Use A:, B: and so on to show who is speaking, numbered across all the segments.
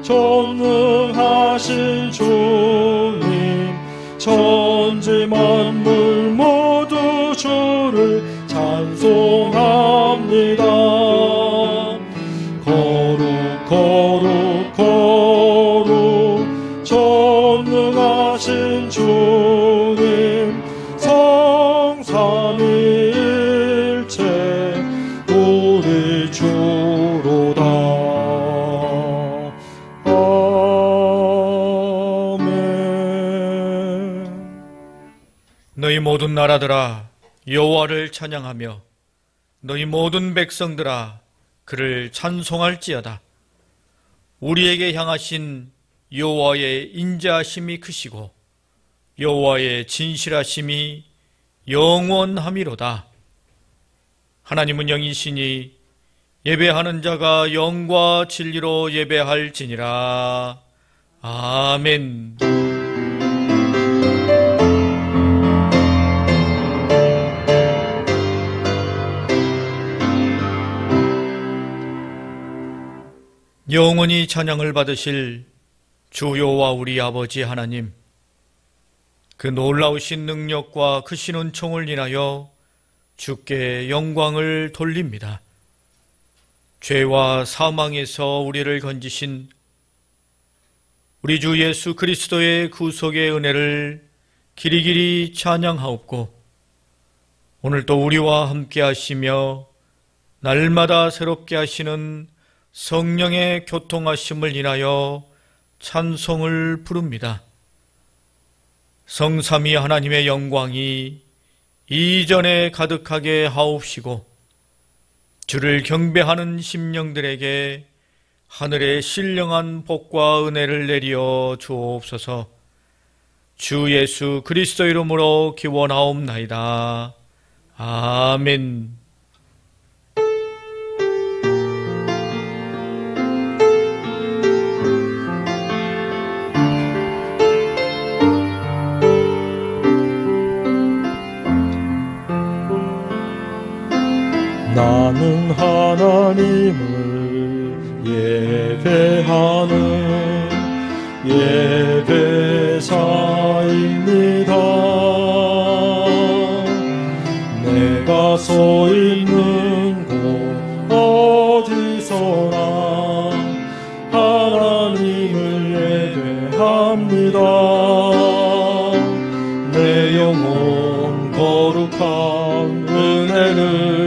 A: 전능하신 주님, 천지 만물 모두 주를 찬송합니다. 거룩 거룩 거룩 전능하신 주님, 성삼위일체 우리 주로다.
B: 너희 모든 나라들아 여호와를 찬양하며 너희 모든 백성들아 그를 찬송할지어다. 우리에게 향하신 여호와의 인자하심이 크시고 여호와의 진실하심이 영원함이로다. 하나님은 영이시니 예배하는 자가 영과 진리로 예배할지니라. 아멘. 영원히 찬양을 받으실 주 여호와 우리 아버지 하나님, 그 놀라우신 능력과 크신 은총을 인하여 주께 영광을 돌립니다. 죄와 사망에서 우리를 건지신 우리 주 예수 그리스도의 구속의 은혜를 길이길이 찬양하옵고, 오늘도 우리와 함께 하시며 날마다 새롭게 하시는 성령의 교통하심을 인하여 찬송을 부릅니다. 성삼위 하나님의 영광이 이전에 가득하게 하옵시고, 주를 경배하는 심령들에게 하늘의 신령한 복과 은혜를 내리어 주옵소서. 주 예수 그리스도 이름으로 기원하옵나이다. 아멘.
A: 나는 하나님을 예배하는 예배자입니다. 내가 서 있는 곳 어디서나 하나님을 예배합니다. 내 영혼 거룩한 은혜를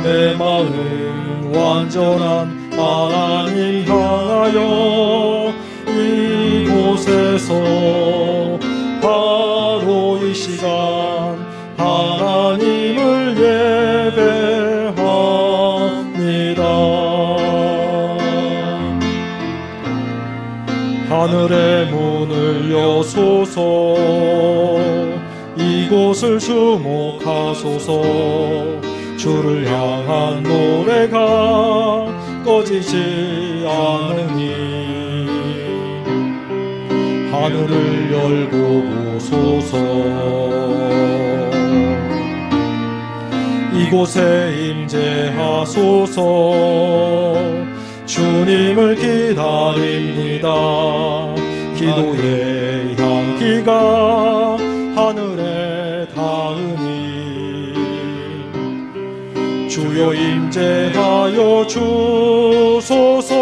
A: 내 마음 완전한 하나님 향하여 이곳에서 바로 이 시간 하나님을 예배합니다. 하늘의 문을 여소서, 이곳을 주목하소서. 주를 향한 노래가 꺼지지 않으니 하늘을 열고 보소서. 이곳에 임재하소서. 주님을 기다립니다. 기도의 향기가 하늘에 닿으니 주여 임재하여 주소서.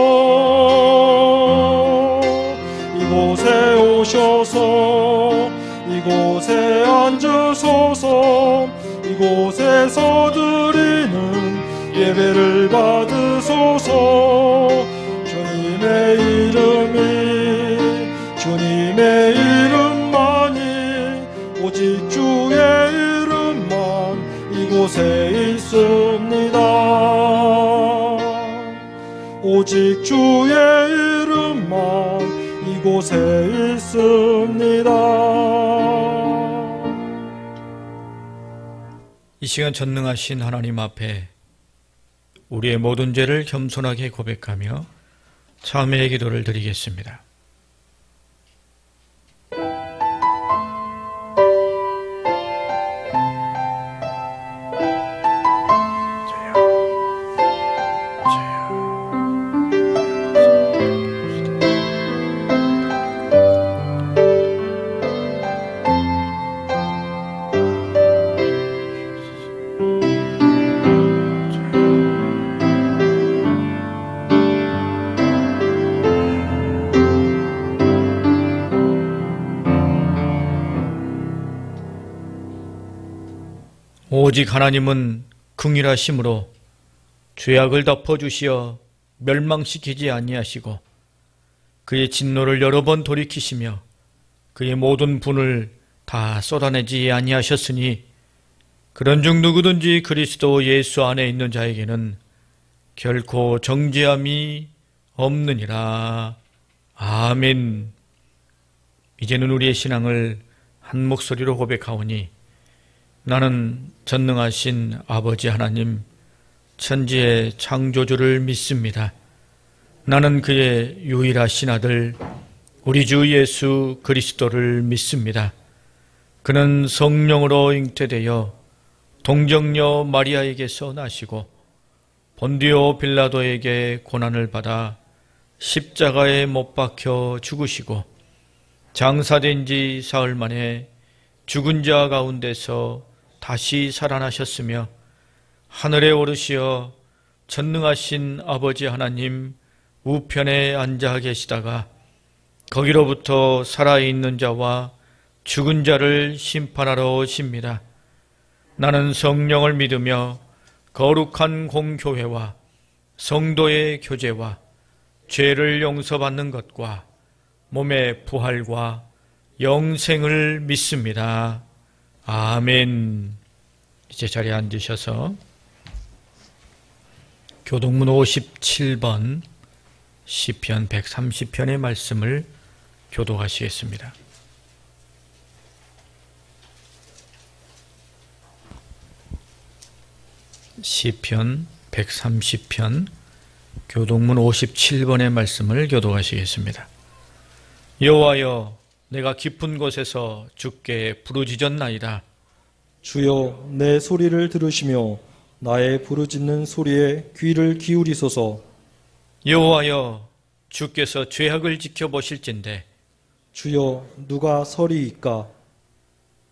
A: 이곳에 오셔서 이곳에 앉으소서. 이곳에서 드리는 예배를 받으소서. 주님의 이름만이, 오직 주의 이름만 이곳에 있습니다. 오직 주의 이름만 이곳에 있습니다.
B: 이 시간 전능하신 하나님 앞에 우리의 모든 죄를 겸손하게 고백하며 참회의 기도를 드리겠습니다. 오직 하나님은 긍휼하심으로 죄악을 덮어주시어 멸망시키지 아니하시고 그의 진노를 여러 번 돌이키시며 그의 모든 분을 다 쏟아내지 아니하셨으니 그런즉 누구든지 그리스도 예수 안에 있는 자에게는 결코 정죄함이 없느니라. 아멘. 이제는 우리의 신앙을 한 목소리로 고백하오니 나는 전능하신 아버지 하나님 천지의 창조주를 믿습니다. 나는 그의 유일하신 아들 우리 주 예수 그리스도를 믿습니다. 그는 성령으로 잉태되어 동정녀 마리아에게서 나시고 본디오 빌라도에게 고난을 받아 십자가에 못 박혀 죽으시고 장사된 지 사흘 만에 죽은 자 가운데서 다시 살아나셨으며 하늘에 오르시어 전능하신 아버지 하나님 우편에 앉아 계시다가 거기로부터 살아있는 자와 죽은 자를 심판하러 오십니다. 나는 성령을 믿으며 거룩한 공교회와 성도의 교제와 죄를 용서받는 것과 몸의 부활과 영생을 믿습니다. 아멘. 이제 자리에 앉으셔서 교동문 57번 시편 130편의 말씀을 교독하시겠습니다. 시편 130편 교동문 57번의 말씀을 교독하시겠습니다. 여호와여, 내가 깊은 곳에서 주께 부르짖었나이다.
A: 주여, 내 소리를 들으시며 나의 부르짖는 소리에 귀를 기울이소서.
B: 여호와여, 주께서 죄악을 지켜보실진대
A: 주여, 누가 서리이까?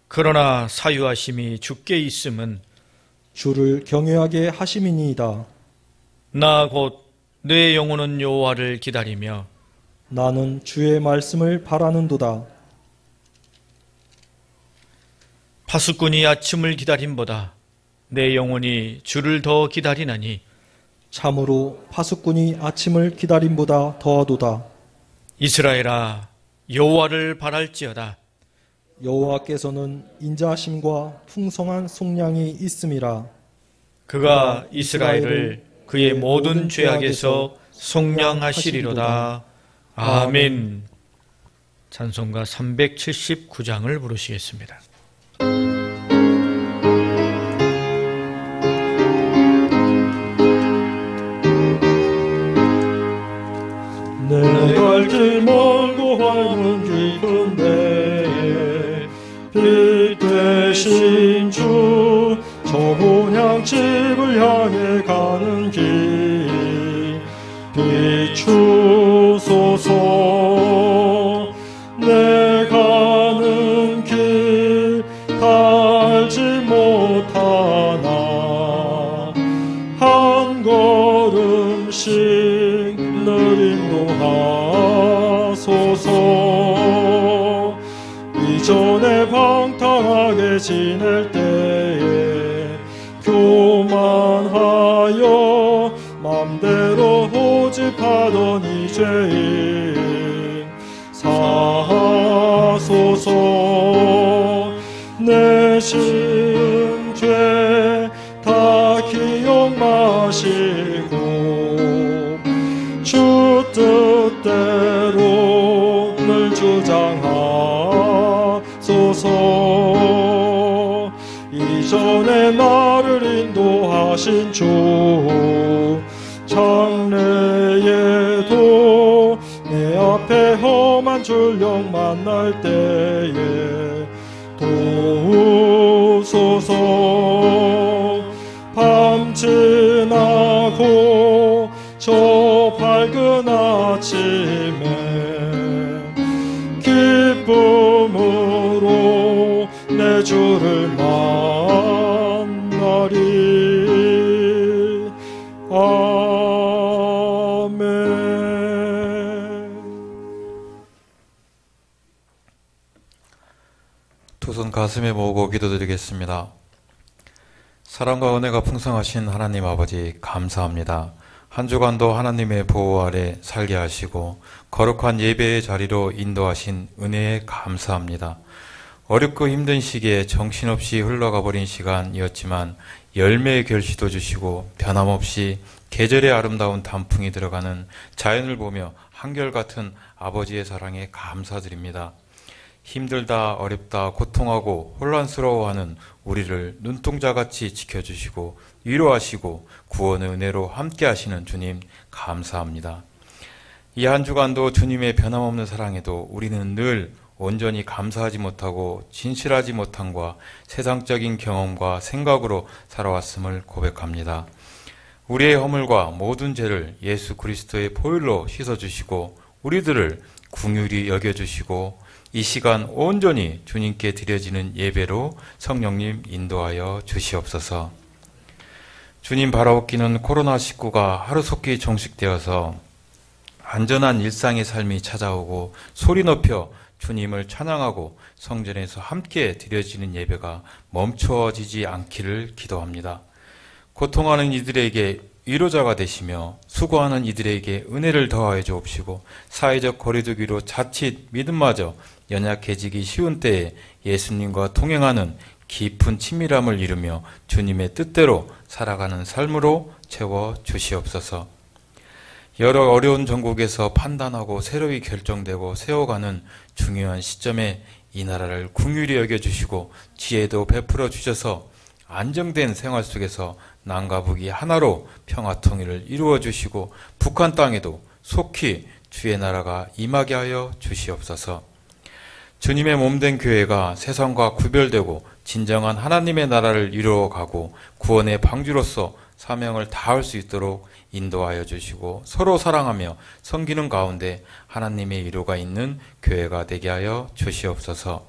B: 그러나 사유하심이 주께 있음은
A: 주를 경외하게 하심이니이다.
B: 나 곧 내 영혼은 여호와를 기다리며
A: 나는 주의 말씀을 바라는도다.
B: 파수꾼이 아침을 기다림보다 내 영혼이 주를 더 기다리나니
A: 참으로 파수꾼이 아침을 기다림보다 더하도다.
B: 이스라엘아, 여호와를 바랄지어다.
A: 여호와께서는 인자하심과 풍성한 속량이 있음이라.
B: 그가 이스라엘을 그의 모든 죄악에서 속량하시리로다. 아멘. 찬송가 379장을 부르시겠습니다.
A: 내갈 길 멀고 활문 깊은데 빛 되신 주 저분향 집을 향해 가는 길 비추소서. 내 가는 길 다 알지 못하나 한 걸음씩 늘 인도하소서. 이전에 방탕하게 지낼 때에 교만하여 맘대로 고집하던 이 죄인 사하소서. 내 심죄 다 기억 마시고 주 뜻대로 늘 주장하소서. 이전에 나를 인도하신 주 장래에도 내 앞에 험한 줄령 만날 때에 도우소서. 밤 지나고 저 밝은 아침에 기쁨으로 내 주를 만나리. 아멘.
C: 두 손 가슴에 모으고 기도드리겠습니다. 사랑과 은혜가 풍성하신 하나님 아버지 감사합니다. 한 주간도 하나님의 보호 아래 살게 하시고 거룩한 예배의 자리로 인도하신 은혜에 감사합니다. 어렵고 힘든 시기에 정신없이 흘러가 버린 시간이었지만 열매의 결실도 주시고 변함없이 계절의 아름다운 단풍이 들어가는 자연을 보며 한결같은 아버지의 사랑에 감사드립니다. 힘들다, 어렵다, 고통하고 혼란스러워하는 우리를 눈동자같이 지켜주시고 위로하시고 구원의 은혜로 함께 하시는 주님 감사합니다. 이 한 주간도 주님의 변함없는 사랑에도 우리는 늘 온전히 감사하지 못하고 진실하지 못함과 세상적인 경험과 생각으로 살아왔음을 고백합니다. 우리의 허물과 모든 죄를 예수 그리스도의 보혈로 씻어주시고 우리들을 긍휼히 여겨주시고 이 시간 온전히 주님께 드려지는 예배로 성령님 인도하여 주시옵소서. 주님 바라옵기는 코로나19가 하루속히 종식되어서 안전한 일상의 삶이 찾아오고 소리 높여 주님을 찬양하고 성전에서 함께 드려지는 예배가 멈춰지지 않기를 기도합니다. 고통하는 이들에게 위로자가 되시며 수고하는 이들에게 은혜를 더하여 주옵시고 사회적 거리두기로 자칫 믿음마저 연약해지기 쉬운 때에 예수님과 동행하는 깊은 친밀함을 이루며 주님의 뜻대로 살아가는 삶으로 채워 주시옵소서. 여러 어려운 전국에서 판단하고 새로이 결정되고 세워가는 중요한 시점에 이 나라를 긍휼히 여겨주시고 지혜도 베풀어 주셔서 안정된 생활 속에서 남과 북이 하나로 평화 통일을 이루어 주시고 북한 땅에도 속히 주의 나라가 임하게 하여 주시옵소서. 주님의 몸된 교회가 세상과 구별되고 진정한 하나님의 나라를 이루어가고 구원의 방주로서 사명을 다할 수 있도록 인도하여 주시고 서로 사랑하며 섬기는 가운데 하나님의 위로가 있는 교회가 되게 하여 주시옵소서.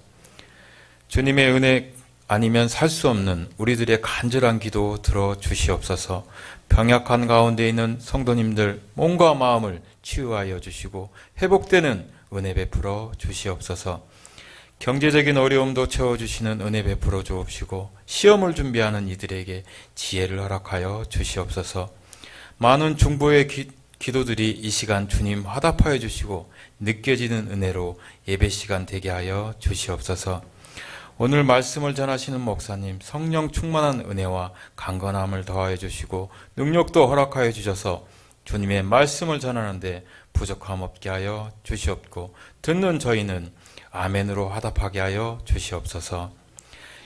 C: 주님의 은혜 아니면 살 수 없는 우리들의 간절한 기도 들어 주시옵소서. 병약한 가운데 있는 성도님들 몸과 마음을 치유하여 주시고 회복되는 은혜 베풀어 주시옵소서. 경제적인 어려움도 채워주시는 은혜 베풀어 주옵시고 시험을 준비하는 이들에게 지혜를 허락하여 주시옵소서. 많은 중보의 기도들이 이 시간 주님 화답하여 주시고 느껴지는 은혜로 예배 시간 되게 하여 주시옵소서. 오늘 말씀을 전하시는 목사님 성령 충만한 은혜와 강건함을 더하여 주시고 능력도 허락하여 주셔서 주님의 말씀을 전하는데 부족함 없게 하여 주시옵고 듣는 저희는 아멘으로 화답하게 하여 주시옵소서.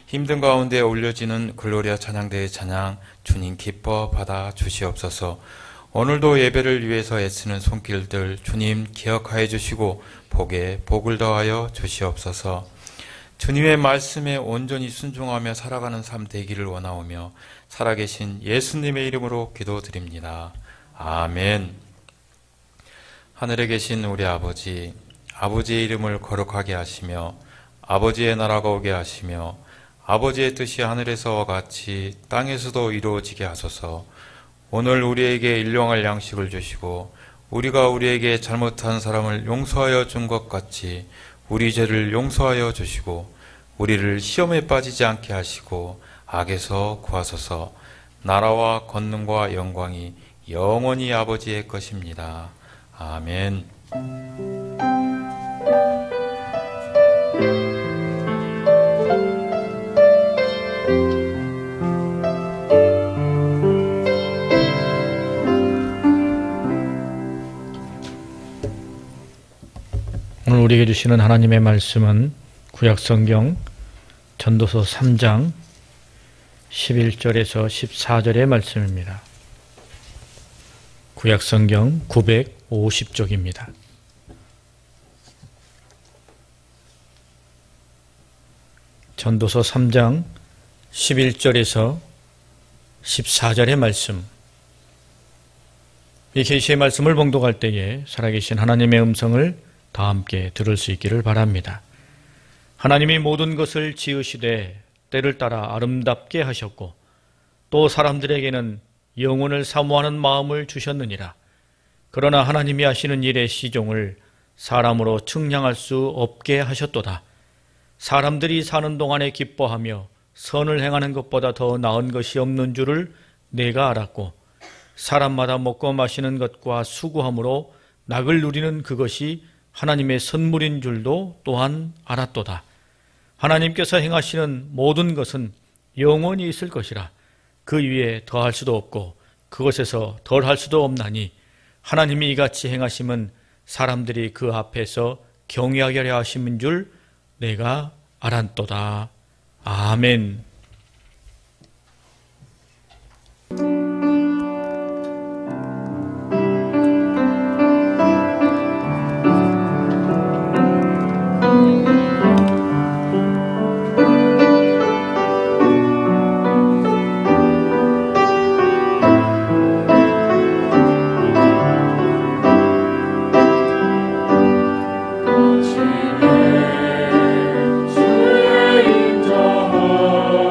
C: 힘든 가운데 올려지는 글로리아 찬양대의 찬양 주님 기뻐 받아 주시옵소서. 오늘도 예배를 위해서 애쓰는 손길들 주님 기억하여 주시고 복에 복을 더하여 주시옵소서. 주님의 말씀에 온전히 순종하며 살아가는 삶 되기를 원하오며 살아계신 예수님의 이름으로 기도드립니다. 아멘. 하늘에 계신 우리 아버지, 아버지의 이름을 거룩하게 하시며 아버지의 나라가 오게 하시며 아버지의 뜻이 하늘에서와 같이 땅에서도 이루어지게 하소서. 오늘 우리에게 일용할 양식을 주시고 우리가 우리에게 잘못한 사람을 용서하여 준 것 같이 우리 죄를 용서하여 주시고 우리를 시험에 빠지지 않게 하시고 악에서 구하소서. 나라와 권능과 영광이 영원히 아버지의 것입니다. 아멘.
B: 오늘 우리에게 주시는 하나님의 말씀은 구약성경 전도서 3장 11절에서 14절의 말씀입니다. 구약성경 950쪽입니다. 전도서 3장 11절에서 14절의 말씀. 이 계시의 말씀을 봉독할 때에 살아계신 하나님의 음성을 다 함께 들을 수 있기를 바랍니다. 하나님이 모든 것을 지으시되 때를 따라 아름답게 하셨고 또 사람들에게는 영혼을 사모하는 마음을 주셨느니라. 그러나 하나님이 하시는 일의 시종을 사람으로 측량할 수 없게 하셨도다. 사람들이 사는 동안에 기뻐하며 선을 행하는 것보다 더 나은 것이 없는 줄을 내가 알았고 사람마다 먹고 마시는 것과 수고함으로 낙을 누리는 그것이 하나님의 선물인 줄도 또한 알았도다. 하나님께서 행하시는 모든 것은 영원히 있을 것이라 그 위에 더할 수도 없고 그것에서 덜할 수도 없나니 하나님이 이같이 행하심은 사람들이 그 앞에서 경외하게 하려 하심인 줄 내가 알았도다. 아멘.
A: 주의 인자하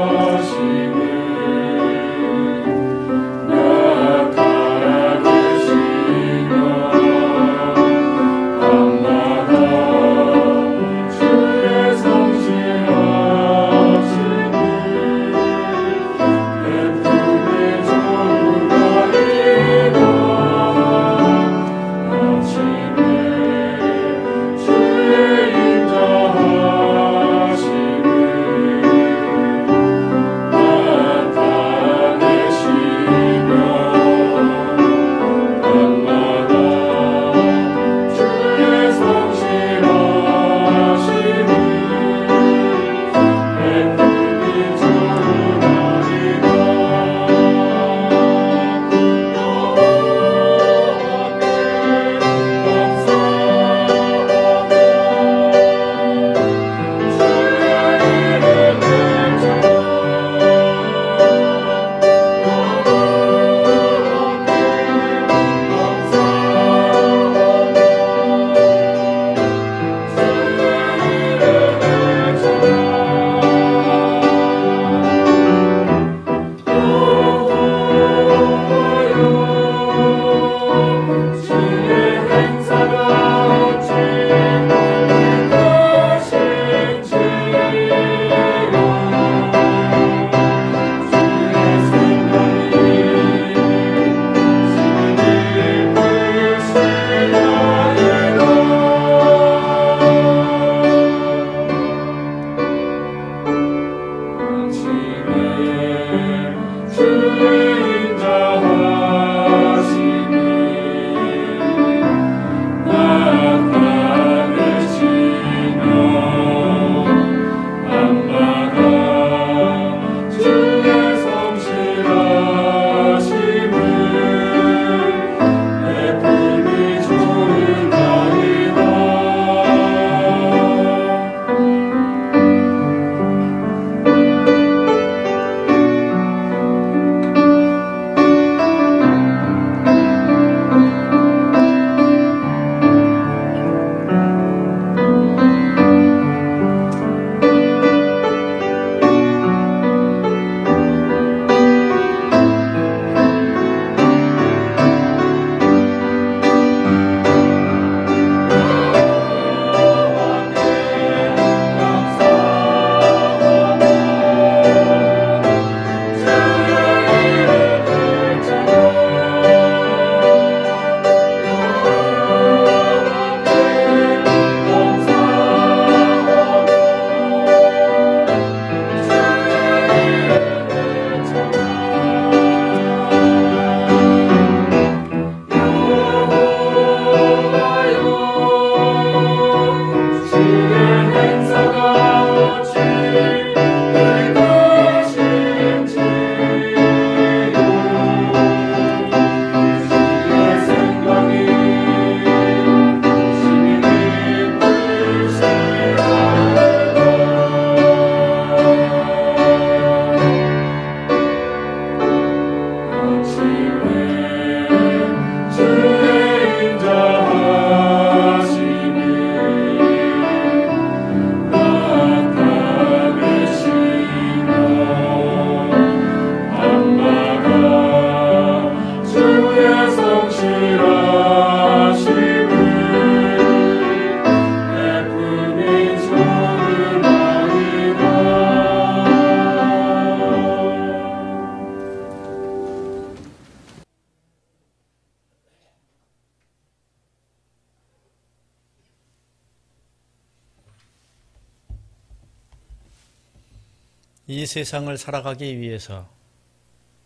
B: 이 세상을 살아가기 위해서,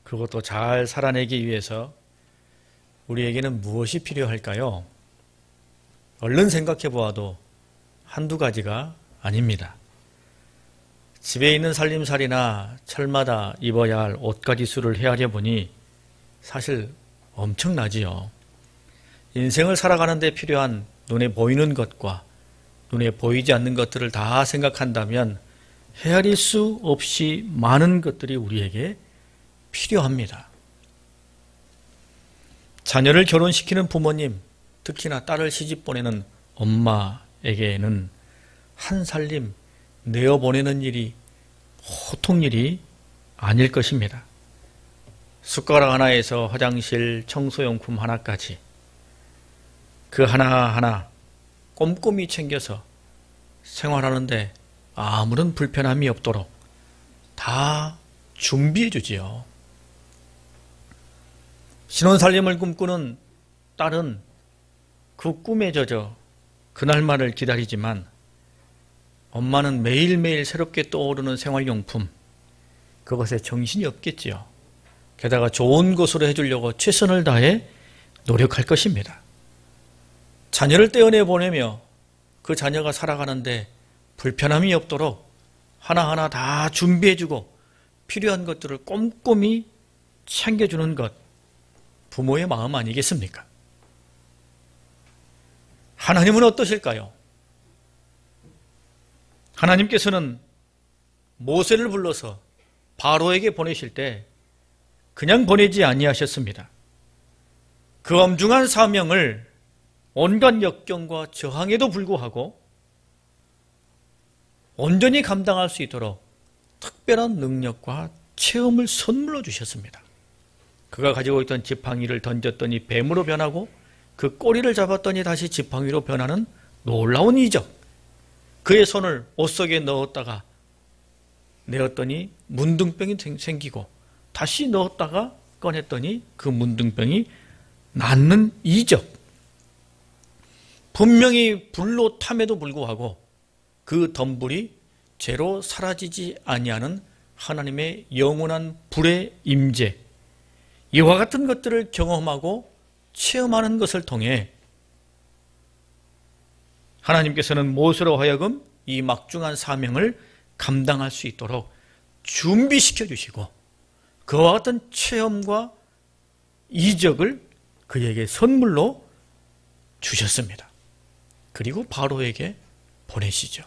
B: 그것도 잘 살아내기 위해서 우리에게는 무엇이 필요할까요? 얼른 생각해 보아도 한두 가지가 아닙니다. 집에 있는 살림살이나 철마다 입어야 할 옷가지수를 헤아려 보니 사실 엄청나지요. 인생을 살아가는 데 필요한 눈에 보이는 것과 눈에 보이지 않는 것들을 다 생각한다면 헤아릴 수 없이 많은 것들이 우리에게 필요합니다. 자녀를 결혼시키는 부모님, 특히나 딸을 시집 보내는 엄마에게는 한 살림 내어보내는 일이 보통 일이 아닐 것입니다. 숟가락 하나에서 화장실 청소용품 하나까지 그 하나하나 꼼꼼히 챙겨서 생활하는데 아무런 불편함이 없도록 다 준비해 주지요. 신혼살림을 꿈꾸는 딸은 그 꿈에 젖어 그날만을 기다리지만 엄마는 매일매일 새롭게 떠오르는 생활용품, 그것에 정신이 없겠지요. 게다가 좋은 것으로 해주려고 최선을 다해 노력할 것입니다. 자녀를 떼어내 보내며 그 자녀가 살아가는데 불편함이 없도록 하나하나 다 준비해주고 필요한 것들을 꼼꼼히 챙겨주는 것, 부모의 마음 아니겠습니까? 하나님은 어떠실까요? 하나님께서는 모세를 불러서 바로에게 보내실 때 그냥 보내지 아니하셨습니다. 그 엄중한 사명을 온갖 역경과 저항에도 불구하고 온전히 감당할 수 있도록 특별한 능력과 체험을 선물로 주셨습니다. 그가 가지고 있던 지팡이를 던졌더니 뱀으로 변하고 그 꼬리를 잡았더니 다시 지팡이로 변하는 놀라운 이적, 그의 손을 옷 속에 넣었다가 내었더니 문둥병이 생기고 다시 넣었다가 꺼냈더니 그 문둥병이 낫는 이적, 분명히 불로 탐에도 불구하고 그 덤불이 죄로 사라지지 아니하는 하나님의 영원한 불의 임재, 이와 같은 것들을 경험하고 체험하는 것을 통해 하나님께서는 모세로 하여금 이 막중한 사명을 감당할 수 있도록 준비시켜 주시고 그와 같은 체험과 이적을 그에게 선물로 주셨습니다. 그리고 바로에게 보내시죠.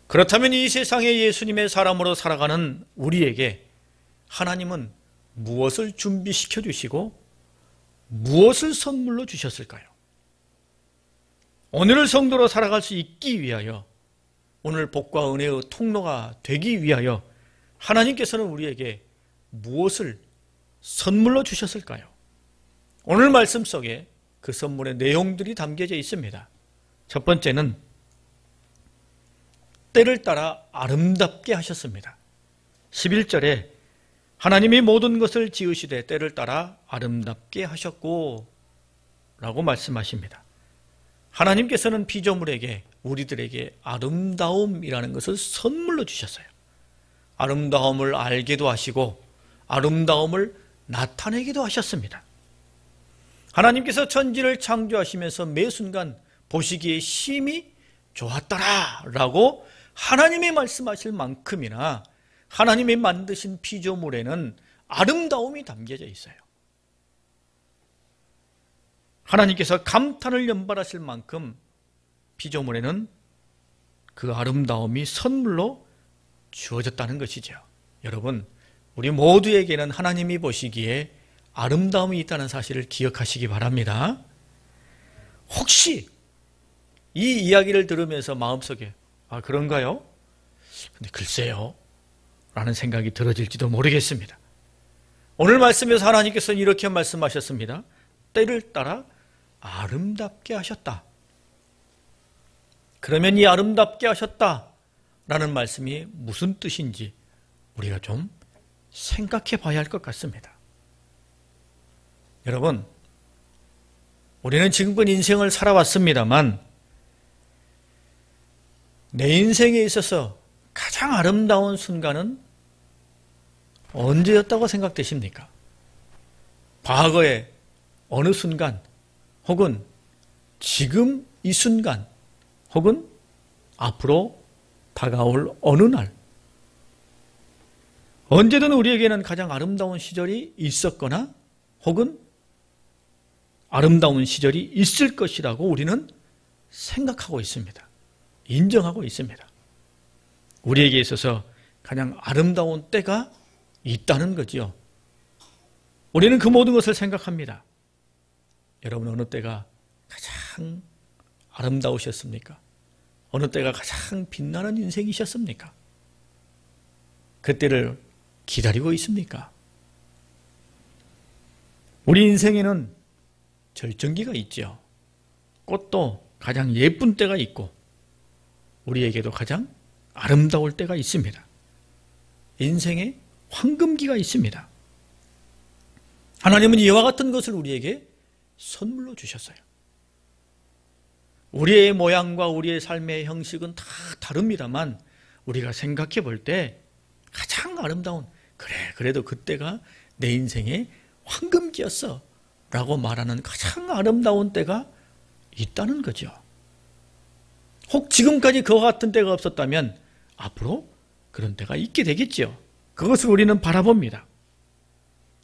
B: 그렇다면 이 세상에 예수님의 사람으로 살아가는 우리에게 하나님은 무엇을 준비시켜 주시고 무엇을 선물로 주셨을까요? 오늘을 성도로 살아갈 수 있기 위하여, 오늘 복과 은혜의 통로가 되기 위하여 하나님께서는 우리에게 무엇을 선물로 주셨을까요? 오늘 말씀 속에 그 선물의 내용들이 담겨져 있습니다. 첫 번째는 때를 따라 아름답게 하셨습니다. 11절에 하나님이 모든 것을 지으시되 때를 따라 아름답게 하셨고 라고 말씀하십니다. 하나님께서는 피조물에게, 우리들에게 아름다움이라는 것을 선물로 주셨어요. 아름다움을 알게도 하시고 아름다움을 나타내기도 하셨습니다. 하나님께서 천지를 창조하시면서 매 순간 보시기에 심히 좋았더라 라고 하나님이 말씀하실 만큼이나 하나님이 만드신 피조물에는 아름다움이 담겨져 있어요. 하나님께서 감탄을 연발하실 만큼 피조물에는 그 아름다움이 선물로 주어졌다는 것이죠. 여러분, 우리 모두에게는 하나님이 보시기에 아름다움이 있다는 사실을 기억하시기 바랍니다. 혹시 이 이야기를 들으면서 마음속에 그런가요? 근데 글쎄요 라는 생각이 들어질지도 모르겠습니다. 오늘 말씀에서 하나님께서는 이렇게 말씀하셨습니다. 때를 따라 아름답게 하셨다. 그러면 이 아름답게 하셨다 라는 말씀이 무슨 뜻인지 우리가 좀 생각해 봐야 할 것 같습니다. 여러분, 우리는 지금껏 인생을 살아왔습니다만 내 인생에 있어서 가장 아름다운 순간은 언제였다고 생각되십니까? 과거의 어느 순간, 혹은 지금 이 순간, 혹은 앞으로 다가올 어느 날. 언제든 우리에게는 가장 아름다운 시절이 있었거나 혹은 아름다운 시절이 있을 것이라고 우리는 생각하고 있습니다. 인정하고 있습니다. 우리에게 있어서 가장 아름다운 때가 있다는 거지요. 우리는 그 모든 것을 생각합니다. 여러분, 어느 때가 가장 아름다우셨습니까? 어느 때가 가장 빛나는 인생이셨습니까? 그때를 기다리고 있습니까? 우리 인생에는 절정기가 있죠. 꽃도 가장 예쁜 때가 있고 우리에게도 가장 아름다울 때가 있습니다. 인생에 황금기가 있습니다. 하나님은 이와 같은 것을 우리에게 선물로 주셨어요. 우리의 모양과 우리의 삶의 형식은 다 다릅니다만 우리가 생각해 볼 때 가장 아름다운, 그래도 그때가 내 인생의 황금기였어 라고 말하는 가장 아름다운 때가 있다는 거죠. 혹 지금까지 그와 같은 때가 없었다면 앞으로 그런 때가 있게 되겠죠. 그것을 우리는 바라봅니다.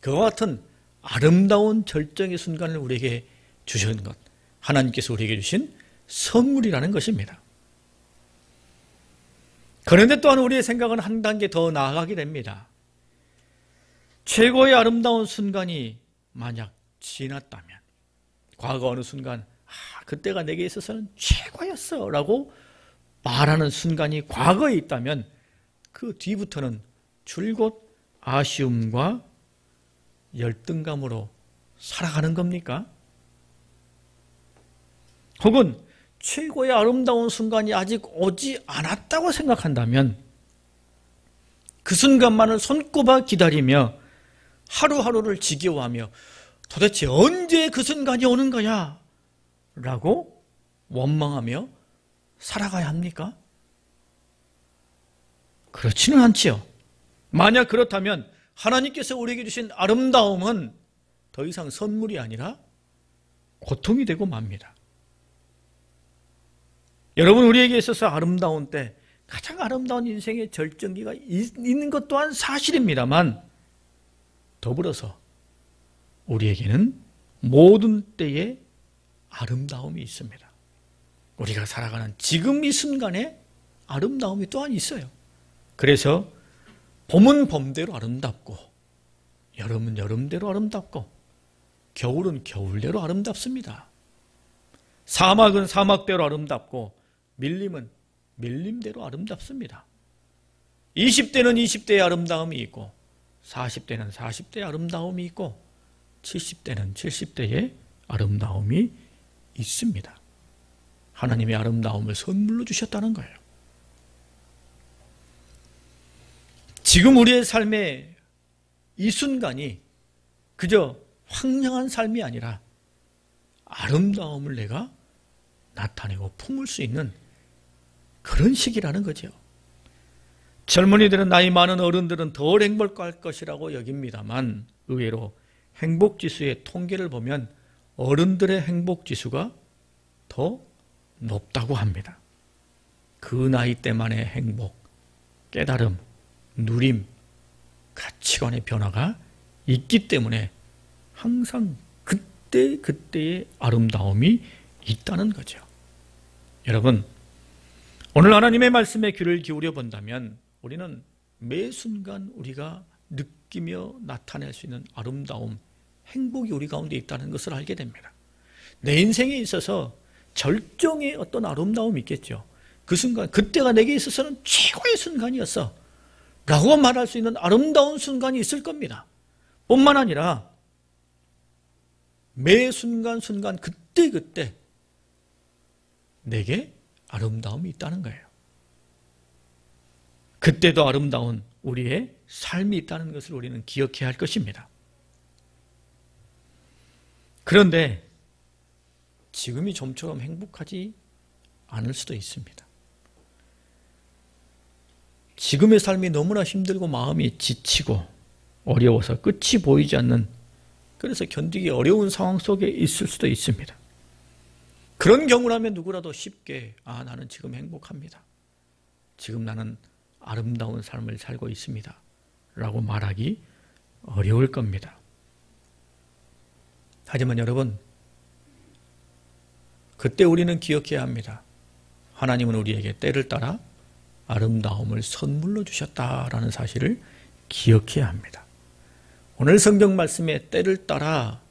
B: 그와 같은 아름다운 절정의 순간을 우리에게 주신 것, 하나님께서 우리에게 주신 선물이라는 것입니다. 그런데 또한 우리의 생각은 한 단계 더 나아가게 됩니다. 최고의 아름다운 순간이 만약 지났다면, 과거 어느 순간 그때가 내게 있어서는 최고였어 라고 말하는 순간이 과거에 있다면 그 뒤부터는 줄곧 아쉬움과 열등감으로 살아가는 겁니까? 혹은 최고의 아름다운 순간이 아직 오지 않았다고 생각한다면 그 순간만을 손꼽아 기다리며 하루하루를 지겨워하며 도대체 언제 그 순간이 오는 거야? 라고 원망하며 살아가야 합니까? 그렇지는 않지요. 만약 그렇다면 하나님께서 우리에게 주신 아름다움은 더 이상 선물이 아니라 고통이 되고 맙니다. 여러분, 우리에게 있어서 아름다운 때, 가장 아름다운 인생의 절정기가 있는 것 또한 사실입니다만 더불어서 우리에게는 모든 때에 아름다움이 있습니다. 우리가 살아가는 지금 이 순간에 아름다움이 또한 있어요. 그래서 봄은 봄대로 아름답고 여름은 여름대로 아름답고 겨울은 겨울대로 아름답습니다. 사막은 사막대로 아름답고 밀림은 밀림대로 아름답습니다. 20대는 20대의 아름다움이 있고 40대는 40대의 아름다움이 있고 70대는 70대의 아름다움이 있습니다. 하나님의 아름다움을 선물로 주셨다는 거예요. 지금 우리의 삶의 이 순간이 그저 황량한 삶이 아니라 아름다움을 내가 나타내고 품을 수 있는 그런 시기라는 거죠. 젊은이들은, 나이 많은 어른들은 덜 행복할 것이라고 여깁니다만 의외로 행복지수의 통계를 보면 어른들의 행복지수가 더 높다고 합니다. 그 나이 때만의 행복, 깨달음, 누림, 가치관의 변화가 있기 때문에 항상 그때의 아름다움이 있다는 거죠. 여러분, 오늘 하나님의 말씀에 귀를 기울여 본다면 우리는 매 순간 우리가 느끼며 나타낼 수 있는 아름다움, 행복이 우리 가운데 있다는 것을 알게 됩니다. 내 인생에 있어서 절정의 어떤 아름다움이 있겠죠. 그 순간, 그때가 내게 있어서는 최고의 순간이었어 라고 말할 수 있는 아름다운 순간이 있을 겁니다. 뿐만 아니라 매 순간 그때 내게 아름다움이 있다는 거예요. 그때도 아름다운 우리의 삶이 있다는 것을 우리는 기억해야 할 것입니다. 그런데 지금이 좀처럼 행복하지 않을 수도 있습니다. 지금의 삶이 너무나 힘들고 마음이 지치고 어려워서 끝이 보이지 않는, 그래서 견디기 어려운 상황 속에 있을 수도 있습니다. 그런 경우라면 누구라도 쉽게 나는 지금 행복합니다. 지금 나는 아름다운 삶을 살고 있습니다. 라고 말하기 어려울 겁니다. 하지만 여러분, 그때 우리는 기억해야 합니다. 하나님은 우리에게 때를 따라 아름다움을 선물로 주셨다라는 사실을 기억해야 합니다. 오늘 성경 말씀에 때를 따라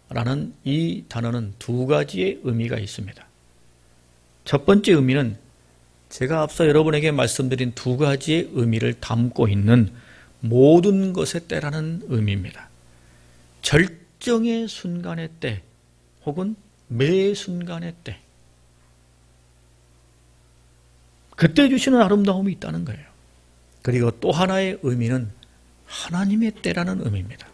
B: 라는 이 단어는 두 가지의 의미가 있습니다. 첫 번째 의미는 제가 앞서 여러분에게 말씀드린 두 가지의 의미를 담고 있는 모든 것의 때라는 의미입니다. 절정의 순간의 때 혹은 매 순간의 때, 그때 주시는 아름다움이 있다는 거예요. 그리고 또 하나의 의미는 하나님의 때라는 의미입니다.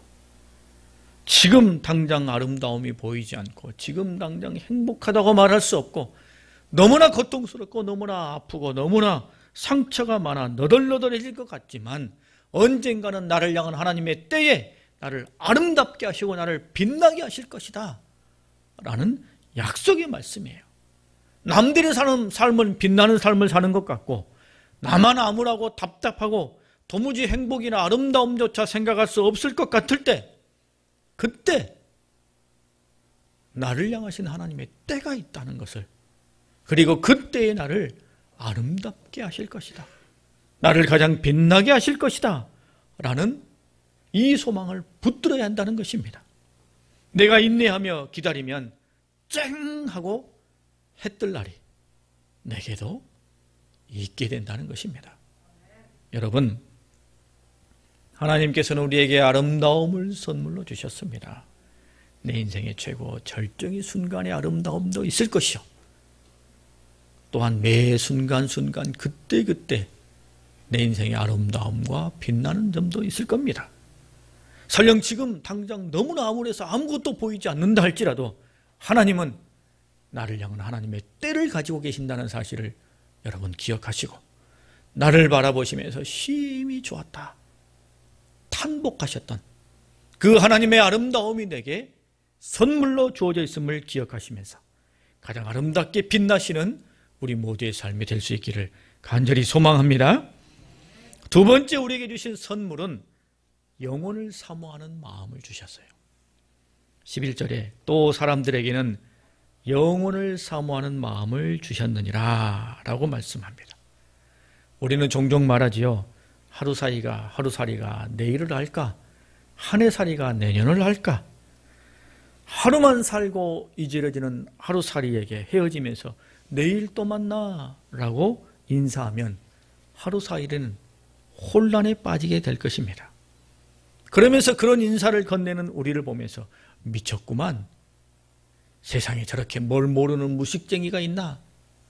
B: 지금 당장 아름다움이 보이지 않고 지금 당장 행복하다고 말할 수 없고 너무나 고통스럽고 너무나 아프고 너무나 상처가 많아 너덜너덜해질 것 같지만 언젠가는 나를 향한 하나님의 때에 나를 아름답게 하시고 나를 빛나게 하실 것이다 라는 약속의 말씀이에요. 남들이 사는 삶은 빛나는 삶을 사는 것 같고 나만 암울하고 답답하고 도무지 행복이나 아름다움조차 생각할 수 없을 것 같을 때, 그때 나를 향하신 하나님의 때가 있다는 것을, 그리고 그때의 나를 아름답게 하실 것이다, 나를 가장 빛나게 하실 것이다 라는 이 소망을 붙들어야 한다는 것입니다. 내가 인내하며 기다리면 쨍 하고 해 뜰 날이 내게도 있게 된다는 것입니다. 여러분, 하나님께서는 우리에게 아름다움을 선물로 주셨습니다. 내 인생의 최고 절정의 순간의 아름다움도 있을 것이요, 또한 매 순간순간 그때그때 내 인생의 아름다움과 빛나는 점도 있을 겁니다. 설령 지금 당장 너무나 암울해서 아무것도 보이지 않는다 할지라도 하나님은 나를 향한 하나님의 때를 가지고 계신다는 사실을 여러분 기억하시고 나를 바라보시면서 심히 좋았다 탄복하셨던 그 하나님의 아름다움이 내게 선물로 주어져 있음을 기억하시면서 가장 아름답게 빛나시는 우리 모두의 삶이 될 수 있기를 간절히 소망합니다. 두 번째 우리에게 주신 선물은 영혼을 사모하는 마음을 주셨어요. 11절에 또 사람들에게는 영혼을 사모하는 마음을 주셨느니라 라고 말씀합니다. 우리는 종종 말하지요. 하루살이가 내일을 할까? 한 해살이가 내년을 할까? 하루만 살고 이지러지는 하루살이에게 헤어지면서 내일 또 만나 라고 인사하면 하루살이는 혼란에 빠지게 될 것입니다. 그러면서 그런 인사를 건네는 우리를 보면서 미쳤구만, 세상에 저렇게 뭘 모르는 무식쟁이가 있나?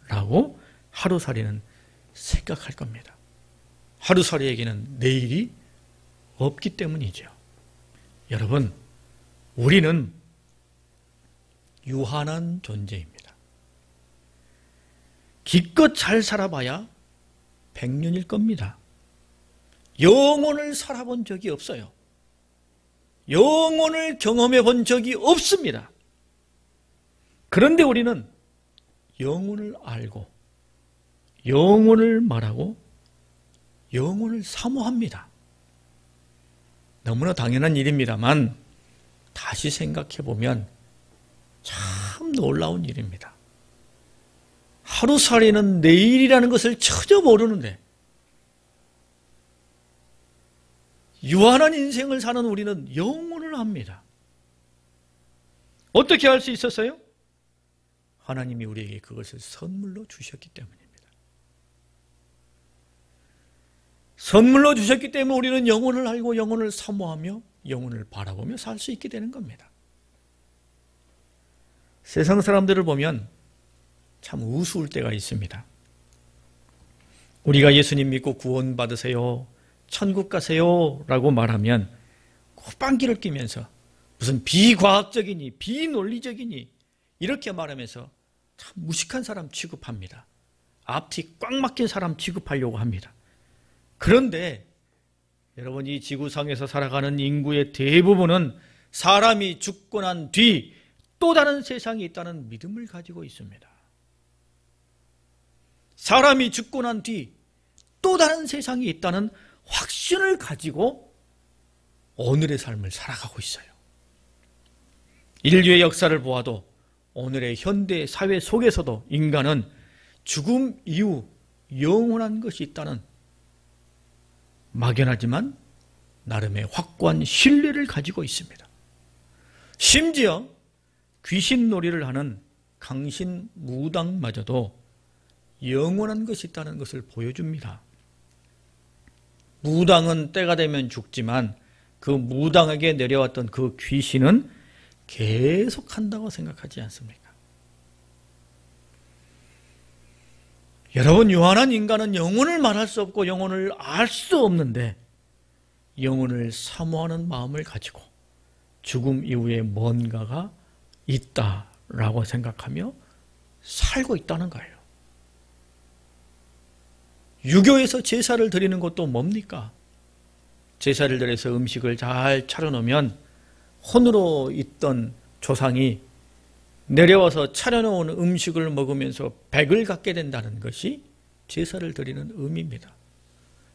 B: 라고 하루살이는 생각할 겁니다. 하루살이에게는 내일이 없기 때문이죠. 여러분, 우리는 유한한 존재입니다. 기껏 잘 살아봐야 100년일 겁니다. 영혼을 살아본 적이 없어요. 영혼을 경험해 본 적이 없습니다. 그런데 우리는 영혼을 알고 영혼을 말하고 영혼을 사모합니다. 너무나 당연한 일입니다만 다시 생각해 보면 참 놀라운 일입니다. 하루살이는 내일이라는 것을 전혀 모르는데 유한한 인생을 사는 우리는 영혼을 압니다. 어떻게 할 수 있었어요? 하나님이 우리에게 그것을 선물로 주셨기 때문입니다. 선물로 주셨기 때문에 우리는 영혼을 알고 영혼을 사모하며 영혼을 바라보며 살 수 있게 되는 겁니다. 세상 사람들을 보면 참 우스울 때가 있습니다. 우리가 예수님 믿고 구원 받으세요, 천국 가세요 라고 말하면 콧방귀를 뀌면서 무슨 비과학적이니 비논리적이니 이렇게 말하면서 참 무식한 사람 취급합니다. 앞뒤 꽉 막힌 사람 취급하려고 합니다. 그런데 여러분, 이 지구상에서 살아가는 인구의 대부분은 사람이 죽고 난 뒤 또 다른 세상이 있다는 믿음을 가지고 있습니다. 사람이 죽고 난 뒤 또 다른 세상이 있다는 확신을 가지고 오늘의 삶을 살아가고 있어요. 인류의 역사를 보아도 오늘의 현대 사회 속에서도 인간은 죽음 이후 영원한 것이 있다는 막연하지만 나름의 확고한 신뢰를 가지고 있습니다. 심지어 귀신놀이를 하는 강신무당마저도 영원한 것이 있다는 것을 보여줍니다. 무당은 때가 되면 죽지만 그 무당에게 내려왔던 그 귀신은 계속한다고 생각하지 않습니까? 여러분, 유한한 인간은 영혼을 말할 수 없고 영혼을 알 수 없는데 영혼을 사모하는 마음을 가지고 죽음 이후에 뭔가가 있다라고 생각하며 살고 있다는 거예요. 유교에서 제사를 드리는 것도 뭡니까? 제사를 드려서 음식을 잘 차려놓으면 혼으로 있던 조상이 내려와서 차려놓은 음식을 먹으면서 백을 갖게 된다는 것이 제사를 드리는 의미입니다.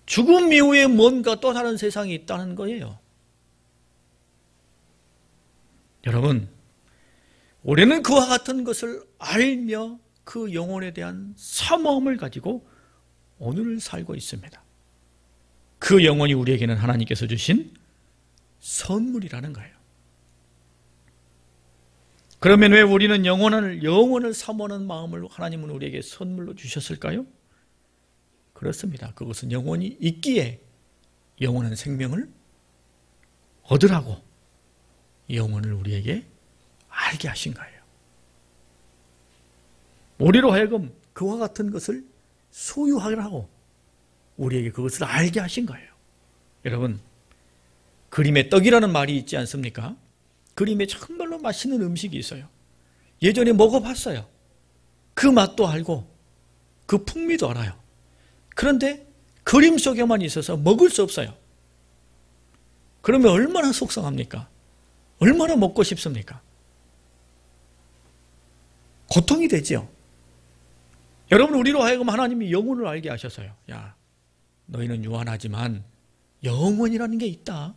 B: 죽음 이후에 뭔가 또 다른 세상이 있다는 거예요. 여러분, 우리는 그와 같은 것을 알며 그 영혼에 대한 사모함을 가지고 오늘을 살고 있습니다. 그 영혼이 우리에게는 하나님께서 주신 선물이라는 거예요. 그러면 왜 우리는 영혼을 사모하는 마음을 하나님은 우리에게 선물로 주셨을까요? 그렇습니다. 그것은 영혼이 있기에 영원한 생명을 얻으라고 영혼을 우리에게 알게 하신 거예요. 우리로 하여금 그와 같은 것을 소유하라고 우리에게 그것을 알게 하신 거예요. 여러분, 그림의 떡이라는 말이 있지 않습니까? 그림에 정말로 맛있는 음식이 있어요. 예전에 먹어봤어요. 그 맛도 알고 그 풍미도 알아요. 그런데 그림 속에만 있어서 먹을 수 없어요. 그러면 얼마나 속상합니까? 얼마나 먹고 싶습니까? 고통이 되지요. 여러분, 우리로 하여금 하나님이 영혼을 알게 하셔서요. 야, 너희는 유한하지만 영혼이라는 게 있다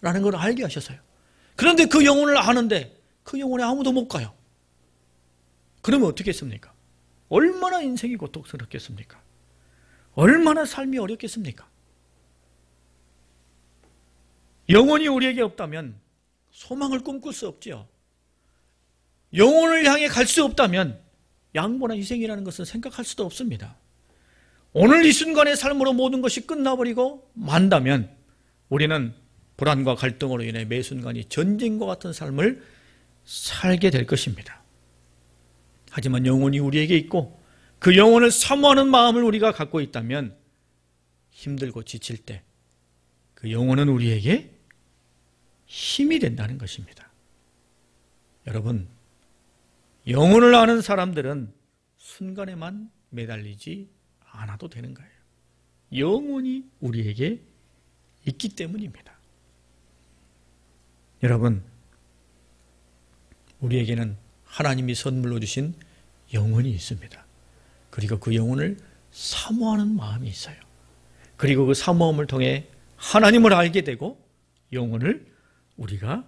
B: 라는 걸 알게 하셨어요. 그런데 그 영혼을 아는데 그 영혼에 아무도 못 가요. 그러면 어떻게 했습니까? 얼마나 인생이 고통스럽겠습니까? 얼마나 삶이 어렵겠습니까? 영혼이 우리에게 없다면 소망을 꿈꿀 수 없지요. 영혼을 향해 갈 수 없다면 양보나 희생이라는 것은 생각할 수도 없습니다. 오늘 이 순간의 삶으로 모든 것이 끝나버리고 만다면 우리는 불안과 갈등으로 인해 매 순간이 전쟁과 같은 삶을 살게 될 것입니다. 하지만 영혼이 우리에게 있고 그 영혼을 사모하는 마음을 우리가 갖고 있다면 힘들고 지칠 때 그 영혼은 우리에게 힘이 된다는 것입니다. 여러분, 영혼을 아는 사람들은 순간에만 매달리지 않아도 되는 거예요. 영혼이 우리에게 있기 때문입니다. 여러분, 우리에게는 하나님이 선물로 주신 영혼이 있습니다. 그리고 그 영혼을 사모하는 마음이 있어요. 그리고 그 사모함을 통해 하나님을 알게 되고 영혼을 우리가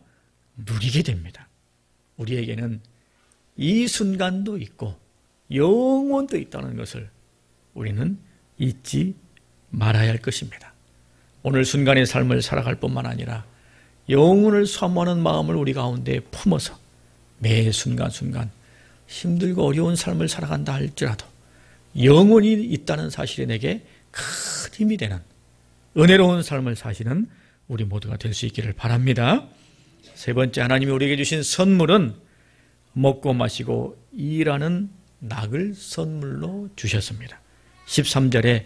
B: 누리게 됩니다. 우리에게는 이 순간도 있고 영원도 있다는 것을 우리는 잊지 말아야 할 것입니다. 오늘 순간의 삶을 살아갈 뿐만 아니라 영혼을 사모하는 마음을 우리 가운데 품어서 매 순간순간 힘들고 어려운 삶을 살아간다 할지라도 영혼이 있다는 사실이 내게 큰 힘이 되는 은혜로운 삶을 사시는 우리 모두가 될 수 있기를 바랍니다. 세 번째, 하나님이 우리에게 주신 선물은 먹고 마시고 일하는 낙을 선물로 주셨습니다. 13절에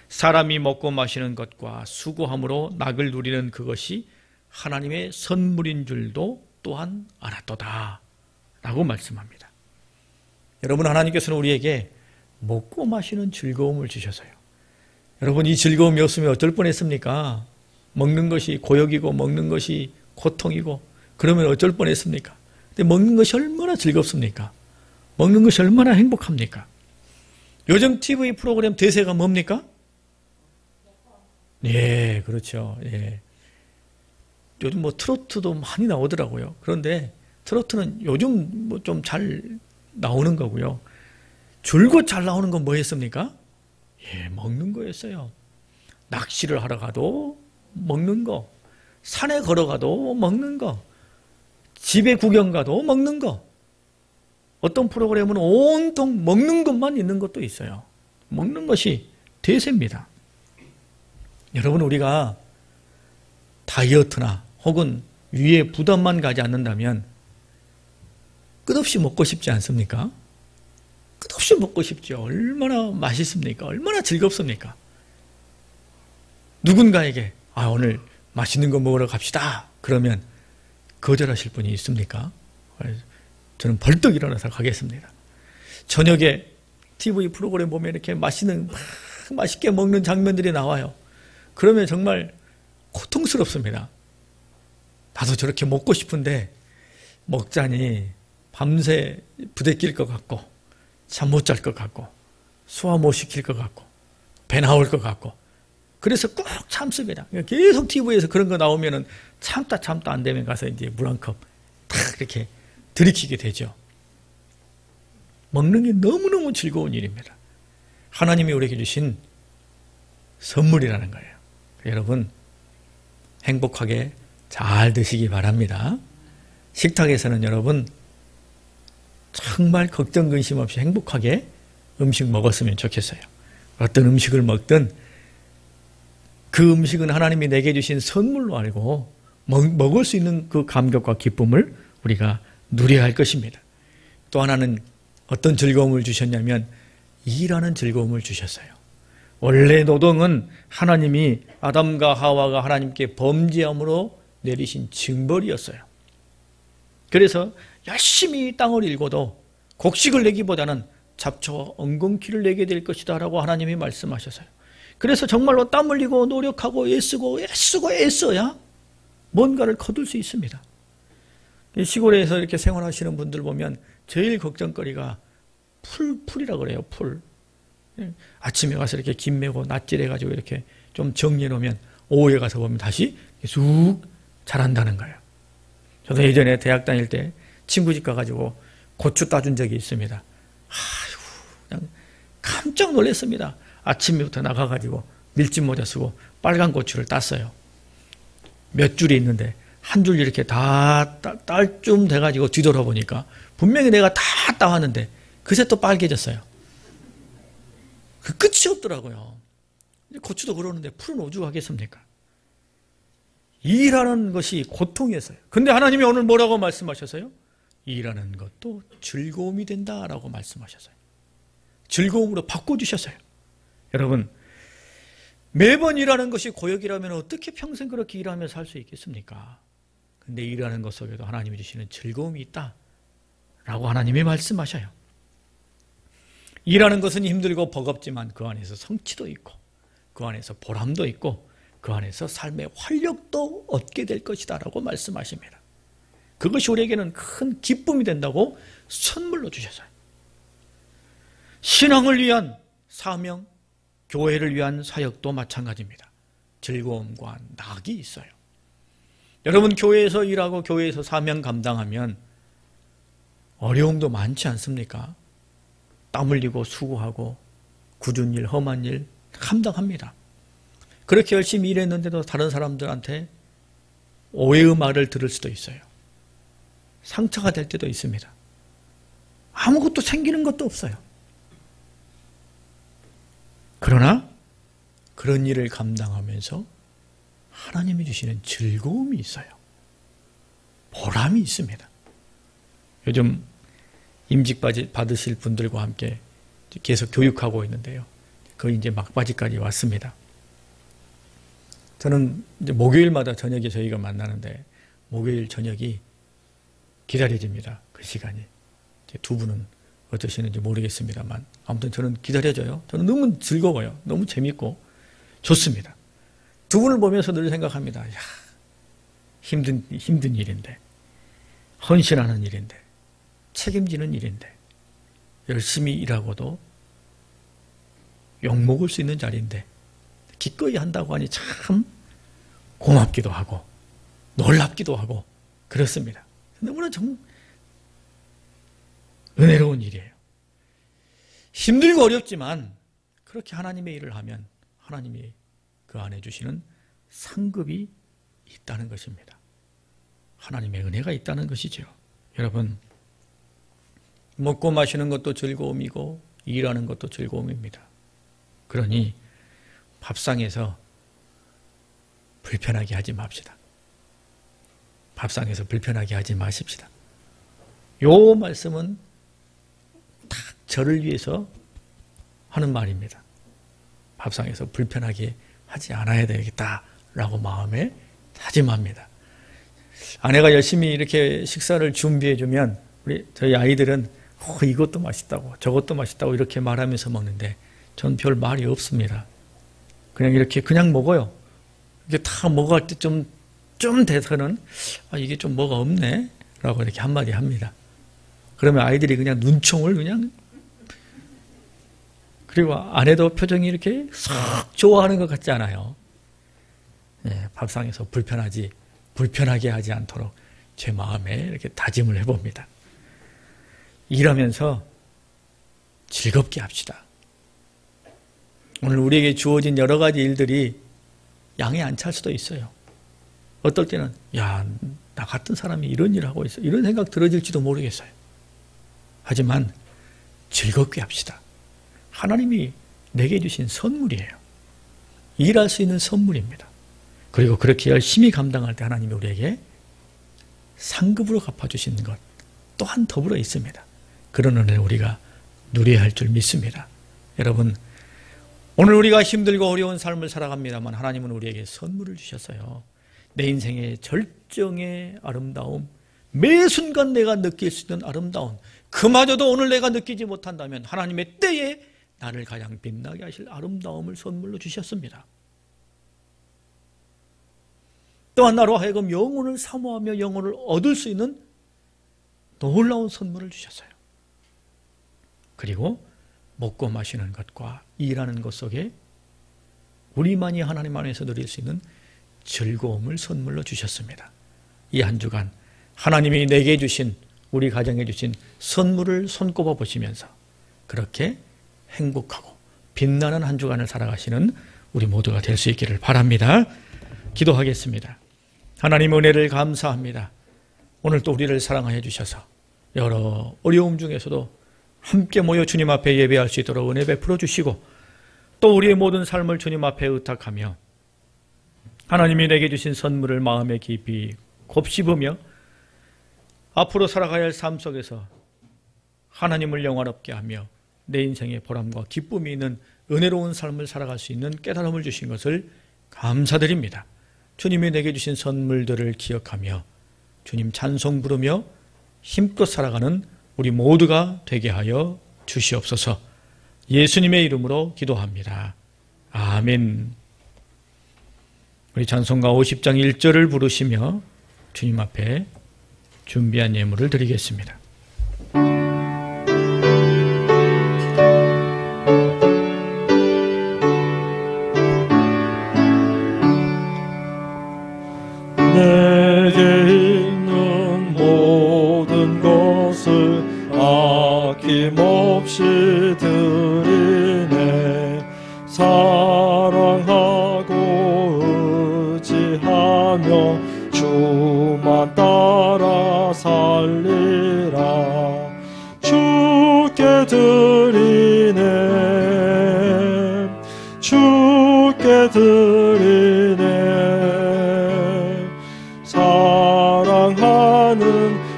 B: 사람이 먹고 마시는 것과 수고함으로 낙을 누리는 그것이 하나님의 선물인 줄도 또한 알았도다 라고 말씀합니다. 여러분, 하나님께서는 우리에게 먹고 마시는 즐거움을 주셔서요, 여러분, 이 즐거움이 없으면 어쩔 뻔했습니까? 먹는 것이 고역이고 먹는 것이 고통이고 그러면 어쩔 뻔했습니까? 근데 먹는 것이 얼마나 즐겁습니까? 먹는 것이 얼마나 행복합니까? 요즘 TV 프로그램 대세가 뭡니까? 예, 그렇죠. 예. 요즘 뭐 트로트도 많이 나오더라고요. 그런데 트로트는 요즘 뭐 좀 잘 나오는 거고요. 줄곧 잘 나오는 건 뭐였습니까? 예, 먹는 거였어요. 낚시를 하러 가도 먹는 거, 산에 걸어가도 먹는 거, 집에 구경 가도 먹는 거. 어떤 프로그램은 온통 먹는 것만 있는 것도 있어요. 먹는 것이 대세입니다. 여러분, 우리가 다이어트나 혹은 위에 부담만 가지 않는다면 끝없이 먹고 싶지 않습니까? 끝없이 먹고 싶죠. 얼마나 맛있습니까? 얼마나 즐겁습니까? 누군가에게 오늘 맛있는 거 먹으러 갑시다. 그러면 거절하실 분이 있습니까? 저는 벌떡 일어나서 가겠습니다. 저녁에 TV 프로그램 보면 이렇게 맛있게 먹는 장면들이 나와요. 그러면 정말 고통스럽습니다. 나도 저렇게 먹고 싶은데 먹자니 밤새 부대낄 것 같고 잠 못 잘 것 같고 소화 못 시킬 것 같고 배 나올 것 같고 그래서 꼭 참습니다. 계속 TV에서 그런 거 나오면은 참다 안 되면 가서 이제 물 한 컵 탁 이렇게 들이키게 되죠. 먹는 게 너무너무 즐거운 일입니다. 하나님이 우리에게 주신 선물이라는 거예요. 여러분, 행복하게 잘 드시기 바랍니다. 식탁에서는 여러분 정말 걱정 근심 없이 행복하게 음식 먹었으면 좋겠어요. 어떤 음식을 먹든 그 음식은 하나님이 내게 주신 선물로 알고 먹을 수 있는 그 감격과 기쁨을 우리가 누려야 할 것입니다. 또 하나는 어떤 즐거움을 주셨냐면 일하는 즐거움을 주셨어요. 원래 노동은 하나님이 아담과 하와가 하나님께 범죄함으로 내리신 징벌이었어요. 그래서 열심히 땅을 일궈도 곡식을 내기보다는 잡초와 엉겅퀴를 내게 될 것이다 라고 하나님이 말씀하셨어요. 그래서 정말로 땀 흘리고 노력하고 애써야 뭔가를 거둘 수 있습니다. 시골에서 이렇게 생활하시는 분들 보면 제일 걱정거리가 풀이라고 그래요. 풀. 아침에 가서 이렇게 김 메고 낫질해가지고 이렇게 좀 정리해 놓으면 오후에 가서 보면 다시 쑥 자란다는 거예요. 저도 예전에 대학 다닐 때 친구 집 가가지고 고추 따준 적이 있습니다. 아이고, 그냥 깜짝 놀랐습니다. 아침부터 나가가지고 밀짚 모자 쓰고 빨간 고추를 땄어요. 몇 줄이 있는데 한 줄 이렇게 다 딸쯤 돼가지고 뒤돌아보니까 분명히 내가 다 따왔는데 그새 또 빨개졌어요. 그 끝이 없더라고요. 고추도 그러는데 풀은 오죽하겠습니까? 일하는 것이 고통이었어요. 근데 하나님이 오늘 뭐라고 말씀하셨어요? 일하는 것도 즐거움이 된다라고 말씀하셨어요. 즐거움으로 바꿔주셨어요. 여러분, 매번 일하는 것이 고역이라면 어떻게 평생 그렇게 일하며 살 수 있겠습니까? 근데 일하는 것 속에도 하나님이 주시는 즐거움이 있다라고 하나님이 말씀하셔요. 일하는 것은 힘들고 버겁지만 그 안에서 성취도 있고 그 안에서 보람도 있고 그 안에서 삶의 활력도 얻게 될 것이다 라고 말씀하십니다. 그것이 우리에게는 큰 기쁨이 된다고 선물로 주셨어요. 신앙을 위한 사명, 교회를 위한 사역도 마찬가지입니다. 즐거움과 낙이 있어요. 여러분, 교회에서 일하고 교회에서 사명 감당하면 어려움도 많지 않습니까? 땀 흘리고 수고하고 굳은 일, 험한 일 감당합니다. 그렇게 열심히 일했는데도 다른 사람들한테 오해의 말을 들을 수도 있어요. 상처가 될 때도 있습니다. 아무것도 생기는 것도 없어요. 그러나 그런 일을 감당하면서 하나님이 주시는 즐거움이 있어요. 보람이 있습니다. 요즘 임직 받으실 분들과 함께 계속 교육하고 있는데요. 거의 이제 막바지까지 왔습니다. 저는 이제 목요일마다 저녁에 저희가 만나는데 목요일 저녁이 기다려집니다. 그 시간이. 두 분은 어떠시는지 모르겠습니다만 아무튼 저는 기다려져요. 저는 너무 즐거워요. 너무 재밌고 좋습니다. 두 분을 보면서 늘 생각합니다. 야, 힘든 일인데, 헌신하는 일인데, 책임지는 일인데, 열심히 일하고도 욕먹을 수 있는 자리인데 기꺼이 한다고 하니 참 고맙기도 하고 놀랍기도 하고 그렇습니다. 너무나 정 은혜로운 일이에요. 힘들고 어렵지만 그렇게 하나님의 일을 하면 하나님이 그 안에 주시는 상급이 있다는 것입니다. 하나님의 은혜가 있다는 것이죠. 여러분, 먹고 마시는 것도 즐거움이고 일하는 것도 즐거움입니다. 그러니 밥상에서 불편하게 하지 맙시다. 밥상에서 불편하게 하지 마십시다. 요 말씀은 딱 저를 위해서 하는 말입니다. 밥상에서 불편하게 하지 않아야 되겠다라고 마음에 다짐합니다. 아내가 열심히 이렇게 식사를 준비해주면 저희 아이들은 이것도 맛있다고 저것도 맛있다고 이렇게 말하면서 먹는데 전 별 말이 없습니다. 그냥 이렇게 그냥 먹어요. 이게 다 먹어갈 때 좀 돼서는 이게 좀 뭐가 없네 라고 이렇게 한마디 합니다. 그러면 아이들이 그냥 눈총을 그냥, 그리고 아내도 표정이 이렇게 썩 좋아하는 것 같지 않아요. 네, 밥상에서 불편하게 하지 않도록 제 마음에 이렇게 다짐을 해봅니다. 일하면서 즐겁게 합시다. 오늘 우리에게 주어진 여러 가지 일들이 양에 안 찰 수도 있어요. 어떨 때는 야, 나 같은 사람이 이런 일을 하고 있어, 이런 생각 들어질지도 모르겠어요. 하지만 즐겁게 합시다. 하나님이 내게 주신 선물이에요. 일할 수 있는 선물입니다. 그리고 그렇게 열심히 감당할 때 하나님이 우리에게 상급으로 갚아주시는 것 또한 더불어 있습니다. 그런 은혜를 우리가 누려야 할 줄 믿습니다. 여러분, 오늘 우리가 힘들고 어려운 삶을 살아갑니다만 하나님은 우리에게 선물을 주셨어요. 내 인생의 절정의 아름다움, 매 순간 내가 느낄 수 있는 아름다움, 그마저도 오늘 내가 느끼지 못한다면 하나님의 때에 나를 가장 빛나게 하실 아름다움을 선물로 주셨습니다. 또한 나로 하여금 영혼을 사모하며 영혼을 얻을 수 있는 놀라운 선물을 주셨어요. 그리고 먹고 마시는 것과 일하는 것 속에 우리만이 하나님 안에서 누릴 수 있는 즐거움을 선물로 주셨습니다. 이 한 주간 하나님이 내게 주신, 우리 가정에 주신 선물을 손꼽아 보시면서 그렇게 행복하고 빛나는 한 주간을 살아가시는 우리 모두가 될 수 있기를 바랍니다. 기도하겠습니다. 하나님 은혜를 감사합니다. 오늘 또 우리를 사랑하여 주셔서 여러 어려움 중에서도 함께 모여 주님 앞에 예배할 수 있도록 은혜 베풀어 주시고 또 우리의 모든 삶을 주님 앞에 의탁하며 하나님이 내게 주신 선물을 마음에 깊이 곱씹으며 앞으로 살아가야 할 삶 속에서 하나님을 영화롭게 하며 내 인생의 보람과 기쁨이 있는 은혜로운 삶을 살아갈 수 있는 깨달음을 주신 것을 감사드립니다. 주님이 내게 주신 선물들을 기억하며 주님 찬송 부르며 힘껏 살아가는 우리 모두가 되게 하여 주시옵소서. 예수님의 이름으로 기도합니다. 아멘. 우리 찬송가 50장 1절을 부르시며 주님 앞에 준비한 예물을 드리겠습니다.
A: 내게 있는 모든 것을 아낌없이 드리네. 사랑하고 의지하며 주만 따라 살리라. 주께 드리네. 주께 드리네. 사랑하는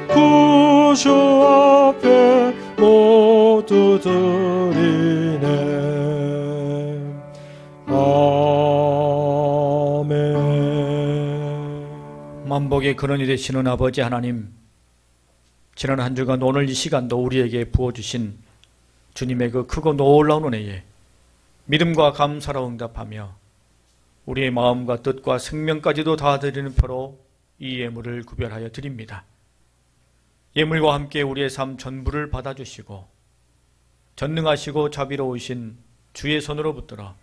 A: 구주 앞에 모두 드리네. 아멘.
B: 만복의 근원이 되시는 아버지 하나님, 지난 한 주간 오늘 이 시간도 우리에게 부어주신 주님의 그 크고 놀라운 은혜에 믿음과 감사로 응답하며 우리의 마음과 뜻과 생명까지도 다 드리는 표로 이 예물을 구별하여 드립니다. 예물과 함께 우리의 삶 전부를 받아주시고 전능하시고 자비로우신 주의 손으로 붙들어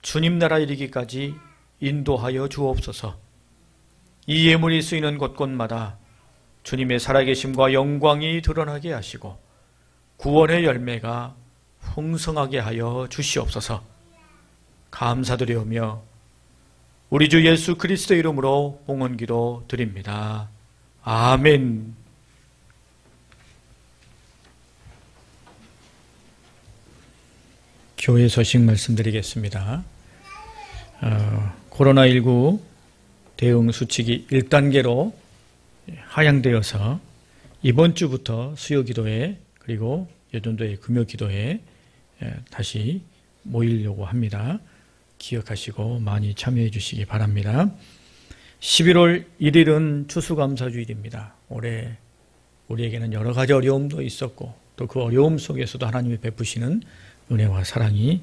B: 주님 나라 이르기까지 인도하여 주옵소서. 이 예물이 쓰이는 곳곳마다 주님의 살아계심과 영광이 드러나게 하시고 구원의 열매가 풍성하게 하여 주시옵소서. 감사드리오며 우리 주 예수 그리스도 이름으로 봉헌기도 드립니다. 아멘. 교회 소식 말씀드리겠습니다. 코로나19 대응 수칙이 1단계로 하향되어서 이번 주부터 수요기도회 그리고 여전도회 금요기도회 다시 모이려고 합니다. 기억하시고 많이 참여해 주시기 바랍니다. 11월 1일은 추수감사주일입니다. 올해 우리에게는 여러 가지 어려움도 있었고 또 그 어려움 속에서도 하나님이 베푸시는 은혜와 사랑이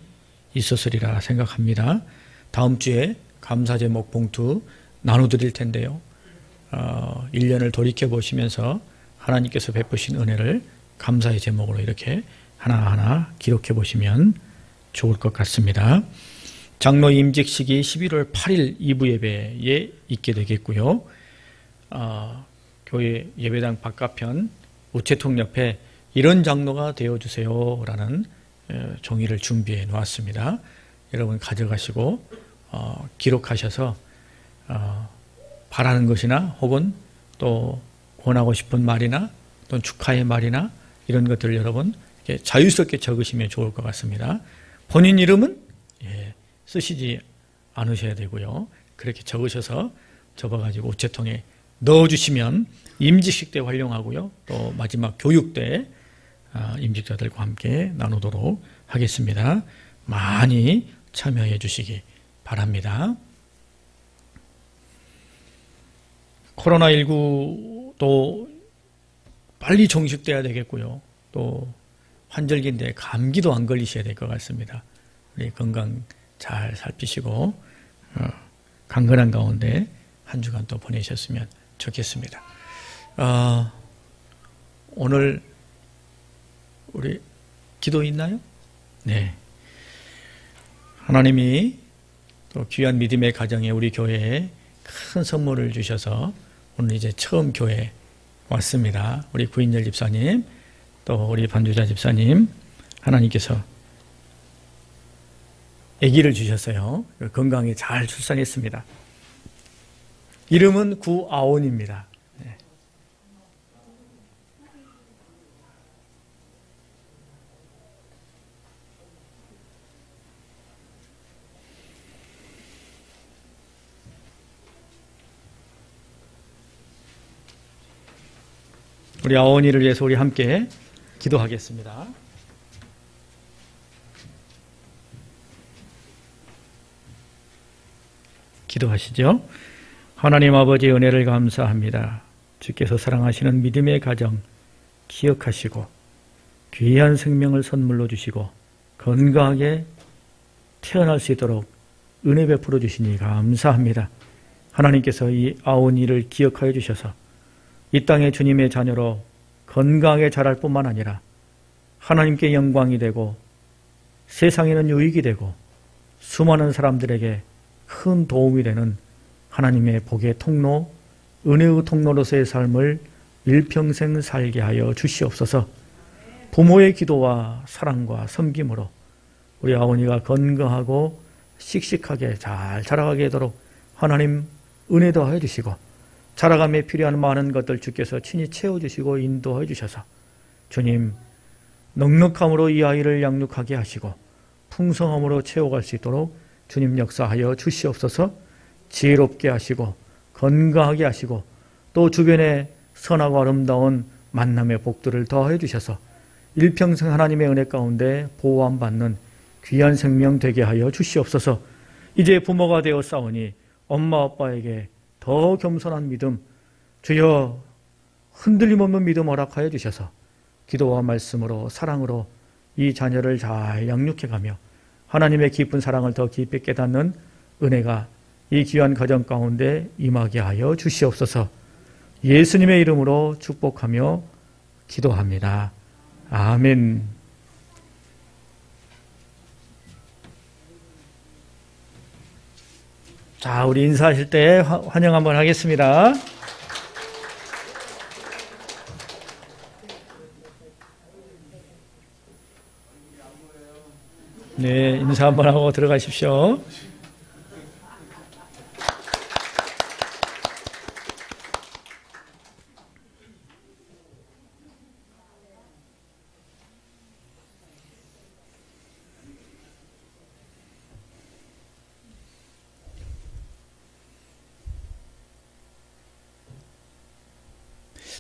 B: 있었으리라 생각합니다. 다음 주에 감사 제목 봉투 나눠드릴 텐데요. 1년을 돌이켜보시면서 하나님께서 베푸신 은혜를 감사의 제목으로 이렇게 하나하나 기록해 보시면 좋을 것 같습니다. 장로 임직식이 11월 8일 2부 예배에 있게 되겠고요. 교회 예배당 바깥편 우체통 옆에 이런 장로가 되어주세요 라는 종이를 준비해 놓았습니다. 여러분 가져가시고 기록하셔서 바라는 것이나 혹은 또 권하고 싶은 말이나 또 축하의 말이나 이런 것들을 여러분 자유스럽게 적으시면 좋을 것 같습니다. 본인 이름은 쓰시지 않으셔야 되고요. 그렇게 적으셔서 접어가지고 우체통에 넣어주시면 임직식 때 활용하고요. 또 마지막 교육 때 임직자들과 함께 나누도록 하겠습니다. 많이 참여해 주시기 바랍니다. 코로나19도 빨리 종식돼야 되겠고요. 또 환절기인데 감기도 안 걸리셔야 될 것 같습니다. 우리 건강 잘 살피시고 강건한 가운데 한 주간 또 보내셨으면 좋겠습니다. 오늘 우리 기도 있나요? 네. 하나님이 또 귀한 믿음의 가정에 우리 교회에 큰 선물을 주셔서 오늘 이제 처음 교회 왔습니다. 우리 구인열 집사님, 또 우리 반주자 집사님, 하나님께서 아기를 주셨어요. 건강히 잘 출산했습니다. 이름은 구아온입니다. 네. 우리 아온이를 위해서 우리 함께 기도하겠습니다. 기도하시죠. 하나님 아버지 은혜를 감사합니다. 주께서 사랑하시는 믿음의 가정 기억하시고 귀한 생명을 선물로 주시고 건강하게 태어날 수 있도록 은혜 베풀어 주시니 감사합니다. 하나님께서 이 아온이를 기억하여 주셔서 이 땅의 주님의 자녀로 건강하게 자랄 뿐만 아니라 하나님께 영광이 되고 세상에는 유익이 되고 수많은 사람들에게 큰 도움이 되는 하나님의 복의 통로, 은혜의 통로로서의 삶을 일평생 살게 하여 주시옵소서. 부모의 기도와 사랑과 섬김으로 우리 아버니가 건강하고 씩씩하게 잘 자라가게 하도록 하나님 은혜 더하여 주시고 자라감에 필요한 많은 것들 주께서 친히 채워주시고 인도해 주셔서 주님 넉넉함으로 이 아이를 양육하게 하시고 풍성함으로 채워갈 수 있도록 주님 역사하여 주시옵소서. 지혜롭게 하시고 건강하게 하시고 또 주변에 선하고 아름다운 만남의 복들을 더해 주셔서 일평생 하나님의 은혜 가운데 보호함받는 귀한 생명 되게 하여 주시옵소서. 이제 부모가 되어 싸우니 엄마 아빠에게 더 겸손한 믿음, 주여 흔들림 없는 믿음 허락하여 주셔서 기도와 말씀으로 사랑으로 이 자녀를 잘 양육해가며 하나님의 깊은 사랑을 더 깊이 깨닫는 은혜가 이 귀한 가정 가운데 임하게 하여 주시옵소서. 예수님의 이름으로 축복하며 기도합니다. 아멘. 자, 우리 인사하실 때 환영 한번 하겠습니다. 네, 인사 한번 하고 들어가십시오.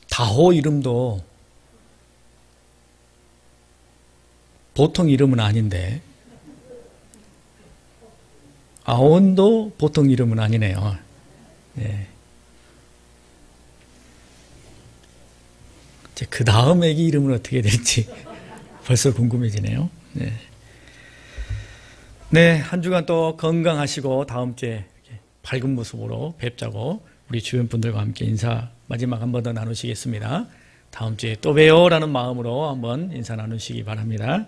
B: 다호 이름도 보통 이름은 아닌데, 아온도 보통 이름은 아니네요. 네. 이제 그 다음 애기 이름은 어떻게 될지 벌써 궁금해지네요. 네. 네, 한 주간 또 건강하시고 다음 주에 밝은 모습으로 뵙자고 우리 주변 분들과 함께 인사 마지막 한 번 더 나누시겠습니다. 다음 주에 또 봬요라는 마음으로 한번 인사 나누시기 바랍니다.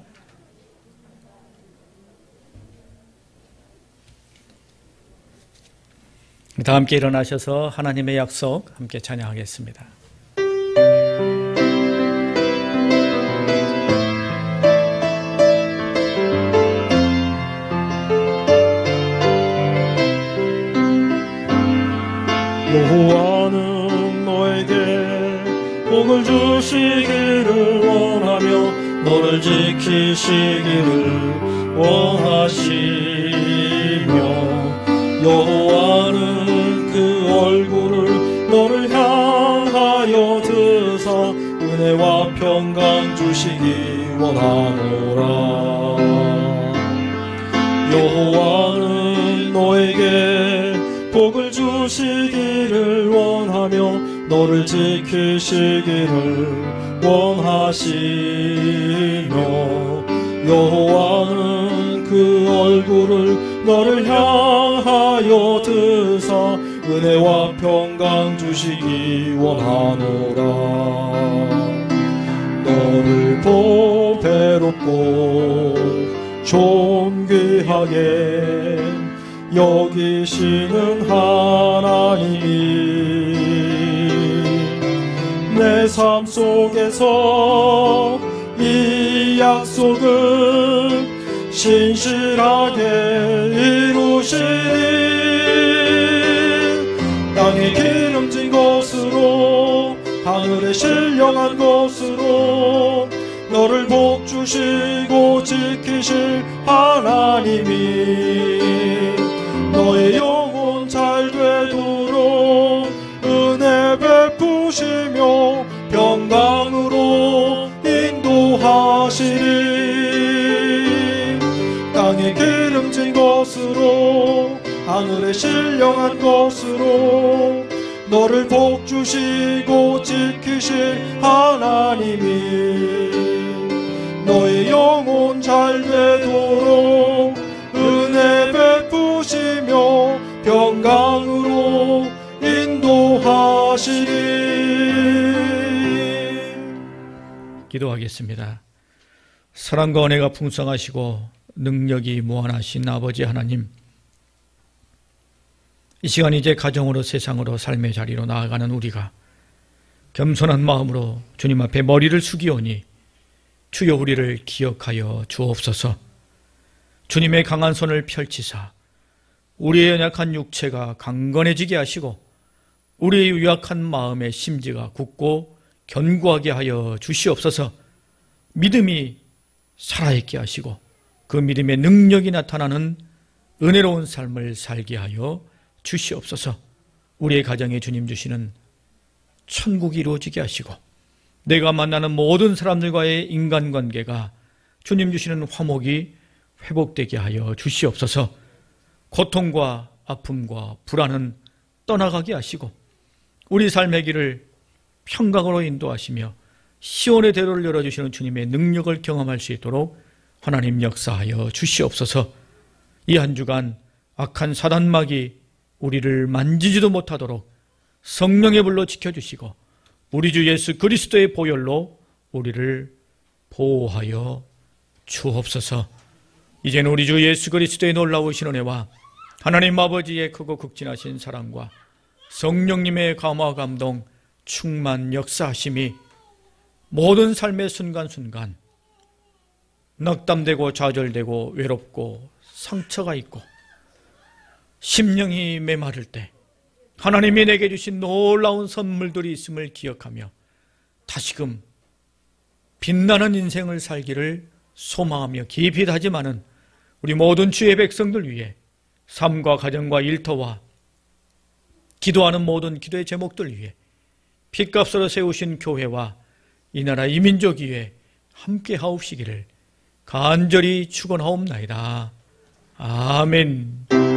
B: 다 함께 일어나셔서 하나님의 약속 함께 찬양하겠습니다.
A: 여호와는 너에게 복을 주시기를 원하며 너를 지키시기를 원하시며 여호와는 그 얼굴을 너를 향하여 드사 은혜와 평강 주시기 원하노라. 여호와는 너에게 복을 주시기를 원하며 너를 지키시기를 원하시며 여호와는 그 얼굴을 너를 향하여 드사 은혜와 평강 주시기 원하노라. 너를 보배롭고 존귀하게 여기시는 하나님이 내 삶 속에서 이 약속을 신실하게 이루시니 땅에 기름진 것으로 하늘에 신령한 것으로 너를 복주시고 지키실 하나님이 너의 영혼 잘 되도록 은혜 베푸시며 평강으로 인도하시리. 땅에 기름진 것으로 하늘에 신령한 것으로 너를 복주시고 지키실 하나님이 너의 영혼 잘 되도록 은혜 베푸시며 평강으로 인도하시리.
B: 기도하겠습니다. 사랑과 은혜가 풍성하시고 능력이 무한하신 아버지 하나님, 이 시간 이제 가정으로 세상으로 삶의 자리로 나아가는 우리가 겸손한 마음으로 주님 앞에 머리를 숙이오니 주여 우리를 기억하여 주옵소서. 주님의 강한 손을 펼치사 우리의 연약한 육체가 강건해지게 하시고 우리의 유약한 마음의 심지가 굳고 견고하게 하여 주시옵소서. 믿음이 살아있게 하시고 그 믿음의 능력이 나타나는 은혜로운 삶을 살게 하여 주시옵소서. 우리의 가정에 주님 주시는 천국이 이루어지게 하시고 내가 만나는 모든 사람들과의 인간관계가 주님 주시는 화목이 회복되게 하여 주시옵소서. 고통과 아픔과 불안은 떠나가게 하시고 우리 삶의 길을 평강으로 인도하시며 시온의 대로를 열어주시는 주님의 능력을 경험할 수 있도록 하나님 역사하여 주시옵소서. 이 한 주간 악한 사단막이 우리를 만지지도 못하도록 성령의 불로 지켜주시고 우리 주 예수 그리스도의 보혈로 우리를 보호하여 주옵소서. 이제는 우리 주 예수 그리스도의 놀라우신 은혜와 하나님 아버지의 크고 극진하신 사랑과 성령님의 감화 감동 충만 역사하심이 모든 삶의 순간순간 낙담되고 좌절되고 외롭고 상처가 있고 심령이 메마를 때 하나님이 내게 주신 놀라운 선물들이 있음을 기억하며 다시금 빛나는 인생을 살기를 소망하며 깊이 다짐하는 우리 모든 주의 백성들 위해 삶과 가정과 일터와 기도하는 모든 기도의 제목들 위해 핏값으로 세우신 교회와 이 나라 이 민족 위에 함께 하옵시기를 간절히 축원하옵나이다. 아멘.